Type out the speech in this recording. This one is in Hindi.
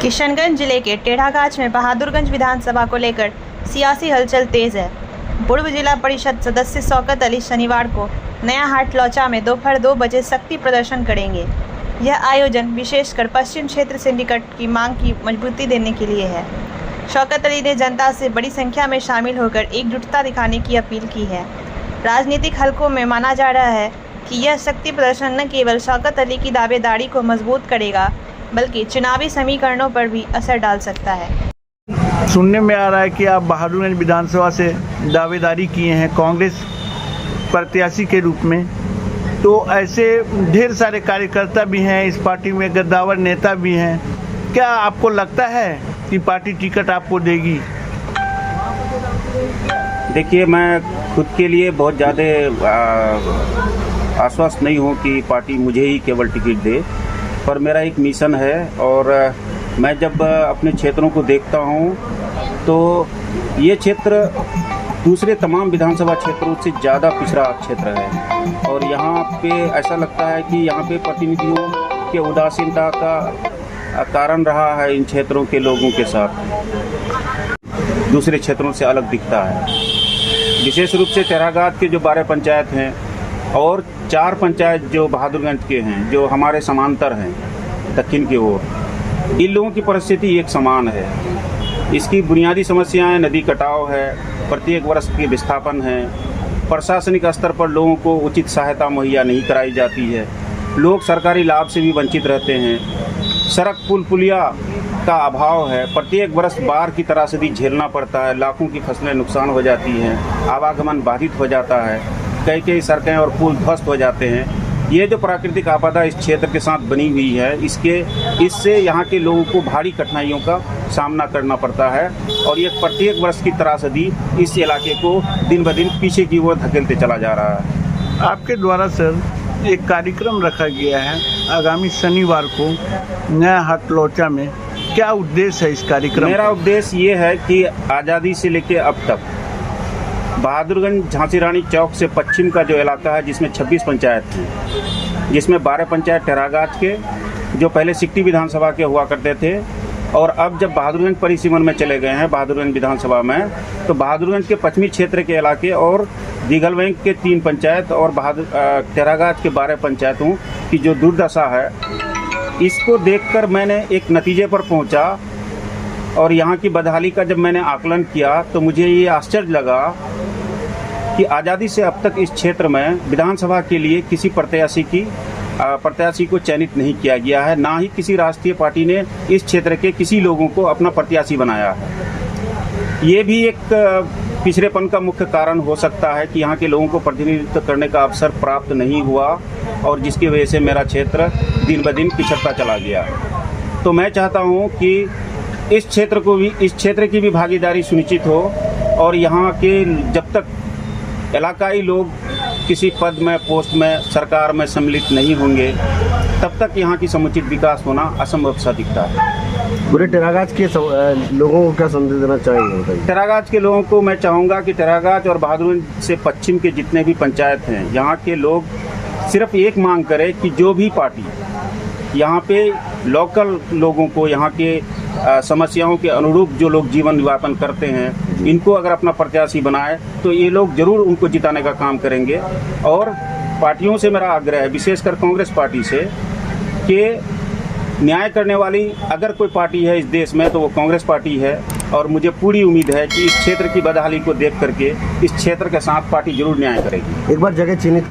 किशनगंज जिले के टेढ़ागाछ में बहादुरगंज विधानसभा को लेकर सियासी हलचल तेज है। पूर्व जिला परिषद सदस्य शौकत अली शनिवार को नया हाट लौचा में दोपहर 2 बजे शक्ति प्रदर्शन करेंगे। यह आयोजन विशेषकर पश्चिम क्षेत्र सिंडिकेट की मांग की मजबूती देने के लिए है। शौकत अली ने जनता से बड़ी संख्या में शामिल होकर एकजुटता दिखाने की अपील की है। राजनीतिक हलकों में माना जा रहा है कि यह शक्ति प्रदर्शन न केवल शौकत अली की दावेदारी को मजबूत करेगा बल्कि चुनावी समीकरणों पर भी असर डाल सकता है। सुनने में आ रहा है कि आप बहादुरगंज विधानसभा से दावेदारी किए हैं कांग्रेस प्रत्याशी के रूप में, तो ऐसे ढेर सारे कार्यकर्ता भी हैं इस पार्टी में, गद्दावर नेता भी हैं। क्या आपको लगता है कि पार्टी टिकट आपको देगी? देखिए, मैं खुद के लिए बहुत ज़्यादा आश्वस्त नहीं हूँ कि पार्टी मुझे ही केवल टिकट दे, पर मेरा एक मिशन है और मैं जब अपने क्षेत्रों को देखता हूँ तो ये क्षेत्र दूसरे तमाम विधानसभा क्षेत्रों से ज़्यादा पिछड़ा क्षेत्र है और यहाँ पे ऐसा लगता है कि यहाँ पे प्रतिनिधियों के उदासीनता का कारण रहा है। इन क्षेत्रों के लोगों के साथ दूसरे क्षेत्रों से अलग दिखता है। विशेष रूप से टेढ़ागाछ के जो 12 पंचायत हैं और 4 पंचायत जो बहादुरगंज के हैं, जो हमारे समांतर हैं दक्षिण की ओर, इन लोगों की परिस्थिति एक समान है। इसकी बुनियादी समस्याएं नदी कटाव है, प्रत्येक वर्ष के विस्थापन है, प्रशासनिक स्तर पर लोगों को उचित सहायता मुहैया नहीं कराई जाती है, लोग सरकारी लाभ से भी वंचित रहते हैं, सड़क पुल पुलिया का अभाव है, प्रत्येक वर्ष बाढ़ की त्रासदी झेलना पड़ता है, लाखों की फसलें नुकसान हो जाती हैं, आवागमन बाधित हो जाता है, कई सड़कें और पुल ध्वस्त हो जाते हैं। ये जो प्राकृतिक आपदा इस क्षेत्र के साथ बनी हुई है, इससे यहाँ के लोगों को भारी कठिनाइयों का सामना करना पड़ता है और ये प्रत्येक वर्ष की त्रासदी इस इलाके को दिन ब दिन पीछे की ओर धकेलते चला जा रहा है। आपके द्वारा सर एक कार्यक्रम रखा गया है आगामी शनिवार को नया हाट लौचा में, क्या उद्देश्य है इस कार्यक्रम? मेरा उद्देश्य ये है कि आज़ादी से लेकर अब तक बहादुरगंज झांसी रानी चौक से पश्चिम का जो इलाका है, जिसमें 26 पंचायत हैं, जिसमें 12 पंचायत टेढ़ागाछ के जो पहले सिकटी विधानसभा के हुआ करते थे और अब जब बहादुरगंज परिसीमन में चले गए हैं बहादुरगंज विधानसभा में, तो बहादुरगंज के पश्चिमी क्षेत्र के इलाके और दिघल बैंक के 3 पंचायत और टेढ़ागाछ के 12 पंचायतों की जो दुर्दशा है, इसको देखकर मैंने एक नतीजे पर पहुंचा और यहाँ की बदहाली का जब मैंने आकलन किया तो मुझे ये आश्चर्य लगा कि आज़ादी से अब तक इस क्षेत्र में विधानसभा के लिए किसी प्रत्याशी को चयनित नहीं किया गया है, ना ही किसी राष्ट्रीय पार्टी ने इस क्षेत्र के किसी लोगों को अपना प्रत्याशी बनाया है। ये भी एक पिछड़ेपन का मुख्य कारण हो सकता है कि यहाँ के लोगों को प्रतिनिधित्व करने का अवसर प्राप्त नहीं हुआ और जिसकी वजह से मेरा क्षेत्र दिन ब दिन पिछड़ता चला गया। तो मैं चाहता हूँ कि इस क्षेत्र की भी भागीदारी सुनिश्चित हो और यहाँ के जब तक इलाकाई लोग किसी पद में, पोस्ट में, सरकार में सम्मिलित नहीं होंगे, तब तक यहाँ की समुचित विकास होना असंभव सा दिखता है। पूरे टेढ़ागाछ के लोगों को क्या संदेश देना चाहेंगे? टेढ़ागाछ के लोगों को मैं चाहूँगा कि टेढ़ागाछ और बहादुरगंज से पश्चिम के जितने भी पंचायत हैं, यहाँ के लोग सिर्फ एक मांग करें कि जो भी पार्टी यहाँ पे लोकल लोगों को, यहाँ के समस्याओं के अनुरूप जो लोग जीवन यापन करते हैं, इनको अगर अपना प्रत्याशी बनाए तो ये लोग जरूर उनको जिताने का काम करेंगे। और पार्टियों से मेरा आग्रह है, विशेषकर कांग्रेस पार्टी से, कि न्याय करने वाली अगर कोई पार्टी है इस देश में तो वो कांग्रेस पार्टी है और मुझे पूरी उम्मीद है कि इस क्षेत्र की बदहाली को देख करके इस क्षेत्र के साथ पार्टी जरूर न्याय करेगी। एक बार जगह चिन्हित